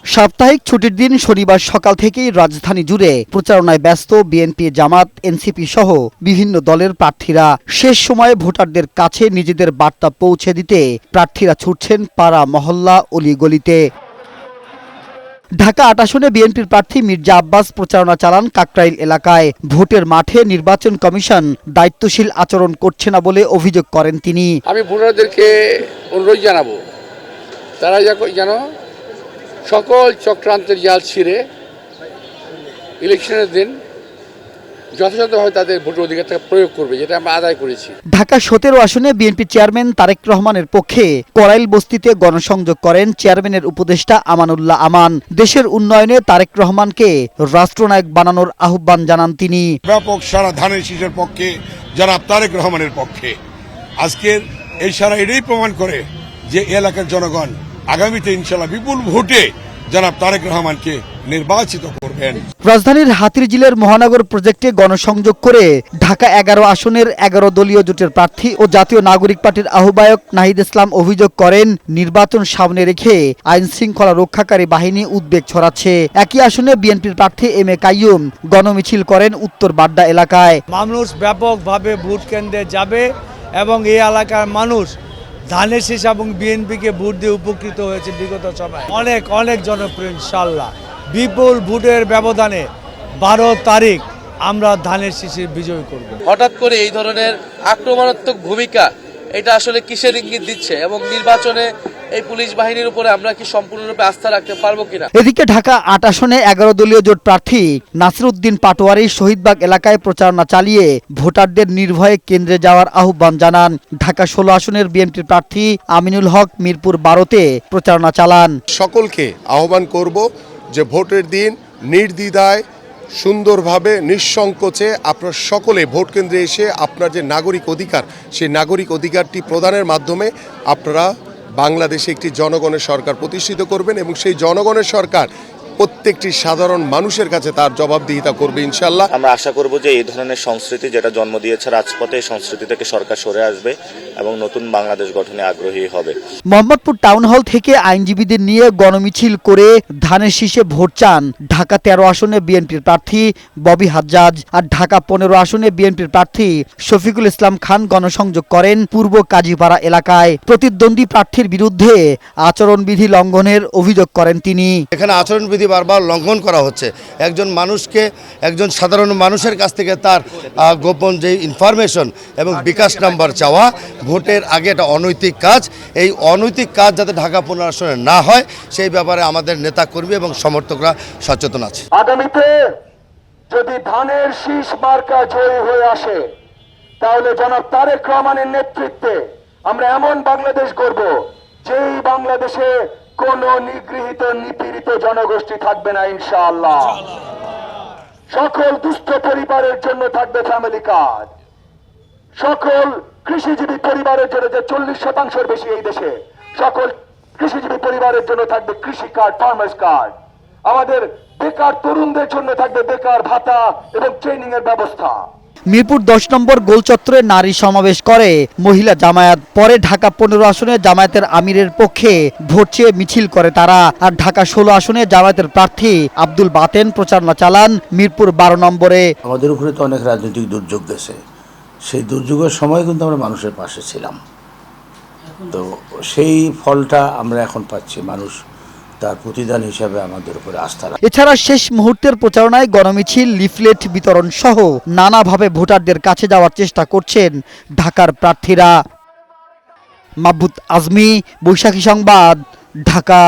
সাপ্তাহিক ছুটির দিন শনিবার সকাল থেকেই রাজধানী জুড়ে প্রচারণায় ব্যস্ত বিএনপি, জামাত, এনসিপি সহ বিভিন্ন দলের প্রার্থীরা। শেষ সময়ে ভোটারদের কাছে নিজেদের বার্তা পৌঁছে দিতে প্রার্থীরা ছুটছেন পাড়া, মহল্লা, অলিগলিতে। ঢাকা ৮ আসনে বিএনপির প্রার্থী মির্জা আব্বাস প্রচারণা চালান কাকরাইল এলাকায়। ভোটের মাঠে নির্বাচন কমিশন দায়িত্বশীল আচরণ করছে না বলে অভিযোগ করেন তিনি। আমি ভোটারদেরকে অনুরোধ জানাবো, তারা যেন সকল চক্রান্তের জাল ছিঁড়ে ইলেকশনের দিন যথাযথভাবে তাদের ভোটের অধিকারটা প্রয়োগ করবে, যেটা আমরা আদায় করেছি। ঢাকা ১৭ আসনে বিএনপি চেয়ারম্যান তারেক রহমানের পক্ষে করাইল বস্তিতে গণসংযোগ করেন চেয়ারম্যানের উপদেষ্টা আমানুল্লাহ আমান। দেশের উন্নয়নে তারেক রহমানকে রাষ্ট্রনায়ক বানানোর আহ্বান জানান তিনি। ব্যাপক সারা ধানের শীষের পক্ষে, জনাব তারেক রহমানের পক্ষে। আজকের এই সারা এটাই প্রমাণ করে যে এলাকার জনগণ আগামীতে ইনশাল্লাহ বিপুল ভোটে জনাব তারেক রহমানকে নির্বাচিত করবেন। রাজধানীর হাতিরঝিলের মহানগর প্রজেক্টে গণসংযোগ করে ঢাকা ১১ আসনের ১১ দলীয় জোটের প্রার্থী ও জাতীয় নাগরিক পার্টির আহ্বায়ক নাহিদ ইসলাম অভিযোগ করেন, নির্বাচন সামনে রেখে আইন শৃঙ্খলা রক্ষাকারী বাহিনী উদ্বেগ ছড়াচ্ছে। একই আসনে বিএনপির প্রার্থী এম এ কাইয়ুম গণমিছিল করেন উত্তর বাড্ডা এলাকায়। মানুষ ব্যাপকভাবে ভোট কেন্দ্রে যাবে এবং এই এলাকার মানুষ ধানের শীষ এবং বিএনপিকে ভোট দিয়ে উপকৃত হয়েছে বিগত সময়। অনেক জনপ্রিয়, ইনশাল্লাহ বিপুল ভোটের ব্যবধানে 12 তারিখ আমরা ধানের শীষে বিজয় করব। হঠাৎ করে এই ধরনের আক্রমণাত্মক ভূমিকা, এটা আসলে কিসের ইঙ্গিত দিচ্ছে এবং নির্বাচনে এই পুলিশ বাহিনীর উপরে আমরা কি সম্পূর্ণরূপে আস্থা রাখতে পারবো কিনা? এদিকে ঢাকা ৮ আসনে ১১ দলীয় জোট প্রার্থী নাসিরউদ্দিন পাটোয়ারি শহীদবাগ এলাকায় প্রচারণা চালিয়ে ভোটারদের নির্ভয়ে কেন্দ্রে যাওয়ার আহ্বান জানান। ঢাকা ১৬ আসনের বিএনপির প্রার্থী আমিনুল হক মিরপুর ১২তে প্রচারণা চালান। সকলকে আহ্বান করব যে ভোটের দিন নির্দ্বিধায়, সুন্দরভাবে, নিঃসংকোচে আপনারা সকলে ভোট কেন্দ্রে এসে আপনার যে নাগরিক অধিকার, সেই নাগরিক অধিকারটি প্রদানের মাধ্যমে আপনারা বাংলাদেশে একটি জনগণের সরকার প্রতিষ্ঠিত করবেন এবং সেই জনগণের সরকার প্রত্যেকটি সাধারণ মানুষের কাছে তার জবাবদিহিতা করবে ইনশাল্লাহ। আমরা আশা করব যে এই ধরনের সংস্কৃতি যেটা জন্ম দিয়েছে রাজপথে, এই সংস্কৃতি থেকে সরকার সরে আসবে এবং নতুন বাংলাদেশ গঠনে আগ্রহী হবে। মোহাম্মদপুর টাউন হল থেকে আইনজীবীদের নিয়ে গণমিছিল করে ধানের শীষে ভোট চান ঢাকা ১৩ আসনে বিএনপির প্রার্থী ববি হাজ্জাজ। আর ঢাকা ১৫ আসনে বিএনপির প্রার্থী শফিকুল ইসলাম খান গণসংযোগ করেন পূর্ব কাজীপাড়া এলাকায়। প্রতিদ্বন্দ্বী প্রার্থীর বিরুদ্ধে আচরণবিধি লঙ্ঘনের অভিযোগ করেন তিনি। এখানে আচরণবিধি বারবার লঙ্ঘন করা হচ্ছে। একজন মানুষকে, একজন সাধারণ মানুষের কাছ থেকে তার গোপন যে ইনফরমেশন এবং বিকাশ নাম্বার চাওয়া ভোটের আগে এটা অনৈতিক কাজ। এই অনৈতিক কাজ যাতে ঢাকা ১৫ আসনে না হয় সেই ব্যাপারে আমাদের নেতাকর্মী এবং সমর্থকরা সচেতন আছে। আগামীতে যদি ধানের শীষ মার্কা জয়ী হয়ে আসে, তাহলে জনাব তারেক রহমানের নেতৃত্বে আমরা এমন বাংলাদেশ গড়ব যেই বাংলাদেশে কোন নিগৃহীত নিপীড়িত জনগোষ্ঠী থাকবে না ইনশাআল্লাহ। সকল দুস্থ পরিবারের জন্য থাকবে ফ্যামিলি কার্ড। সকল কৃষিজীবী পরিবারের জন্য, যে 40% বেশি এই দেশে, সকল কৃষিজীবী পরিবারের জন্য থাকবে কৃষি কার্ড, ফার্মার্স কার্ড। আমাদের বেকার তরুণদের জন্য থাকবে বেকার ভাতা এবং ট্রেনিং এর ব্যবস্থা। মিরপুর ১০ নম্বর গোলচত্বরে নারী সমাবেশ করে মহিলা জামায়াত। পরে ঢাকা ১৫ আসনে জামায়াতের আমিরের পক্ষে ভোট চেয়ে মিছিল করে তারা। আর ঢাকা ১৬ আসনে জামায়াতের প্রার্থী আব্দুল বাতেন প্রচারণা চালান মিরপুর ১২ নম্বরে। আমাদের উপরে তো অনেক রাজনৈতিক দুর্যোগ দেশে, সেই দুর্যোগের সময় কিন্তু আমরা মানুষের পাশে ছিলাম। তো সেই ফলটা আমরা এখন পাচ্ছি, মানুষ তার প্রতিদান হিসাবে আমাদের উপরে আস্থা রাখে। এছাড়া শেষ মুহূর্তের প্রচারণায় গণমিছিল, লিফলেট বিতরণ সহ নানাভাবে ভোটারদের কাছে যাওয়ার চেষ্টা করছেন ঢাকার প্রার্থীরা। মাহবুব আজমি, বৈশাখী সংবাদ, ঢাকা।